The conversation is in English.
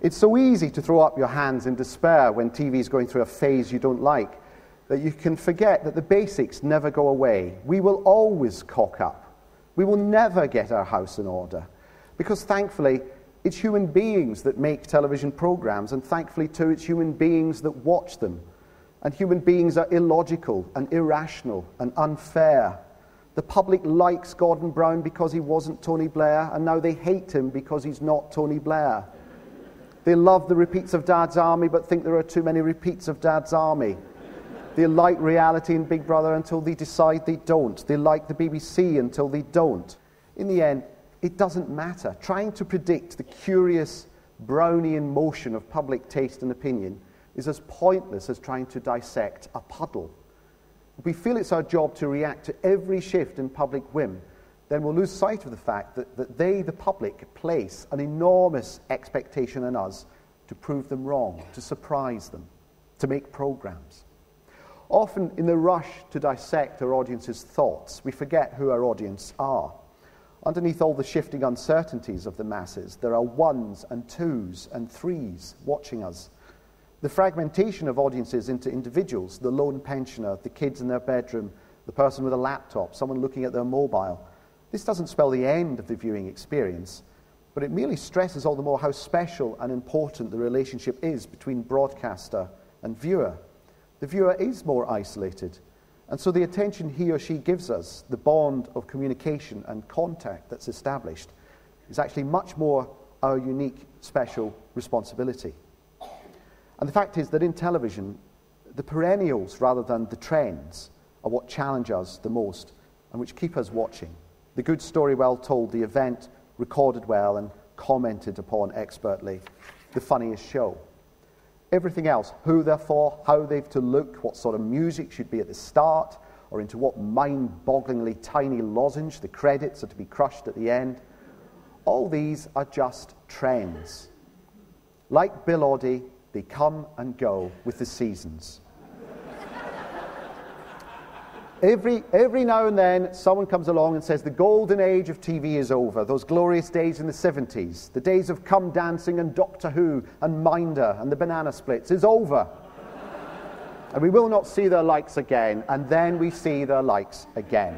It's so easy to throw up your hands in despair when TV is going through a phase you don't like, that you can forget that the basics never go away. We will always cock up. We will never get our house in order. Because thankfully, it's human beings that make television programs, and thankfully too, it's human beings that watch them. And human beings are illogical and irrational and unfair. The public likes Gordon Brown because he wasn't Tony Blair, and now they hate him because he's not Tony Blair. They love the repeats of Dad's Army, but think there are too many repeats of Dad's Army. They like reality and Big Brother until they decide they don't. They like the BBC until they don't. In the end, it doesn't matter. Trying to predict the curious Brownian motion of public taste and opinion is as pointless as trying to dissect a puddle. If we feel it's our job to react to every shift in public whim, then we'll lose sight of the fact that they, the public, place an enormous expectation on us to prove them wrong, to surprise them, to make programs. Often, in the rush to dissect our audience's thoughts, we forget who our audience are. Underneath all the shifting uncertainties of the masses, there are ones and twos and threes watching us. The fragmentation of audiences into individuals, the lone pensioner, the kids in their bedroom, the person with a laptop, someone looking at their mobile, this doesn't spell the end of the viewing experience, but it merely stresses all the more how special and important the relationship is between broadcaster and viewer. The viewer is more isolated, and so the attention he or she gives us, the bond of communication and contact that's established, is actually much more our unique, special responsibility. And the fact is that in television, the perennials rather than the trends are what challenge us the most and which keep us watching. The good story well told, the event recorded well and commented upon expertly, the funniest show. Everything else, who they're for, how they've to look, what sort of music should be at the start, or into what mind-bogglingly tiny lozenge the credits are to be crushed at the end, all these are just trends. Like Bill Oddie, they come and go with the seasons. Every now and then, someone comes along and says the golden age of TV is over, those glorious days in the 70s, the days of Come Dancing and Doctor Who and Minder and the Banana Splits is over. And we will not see their likes again, and then we see their likes again.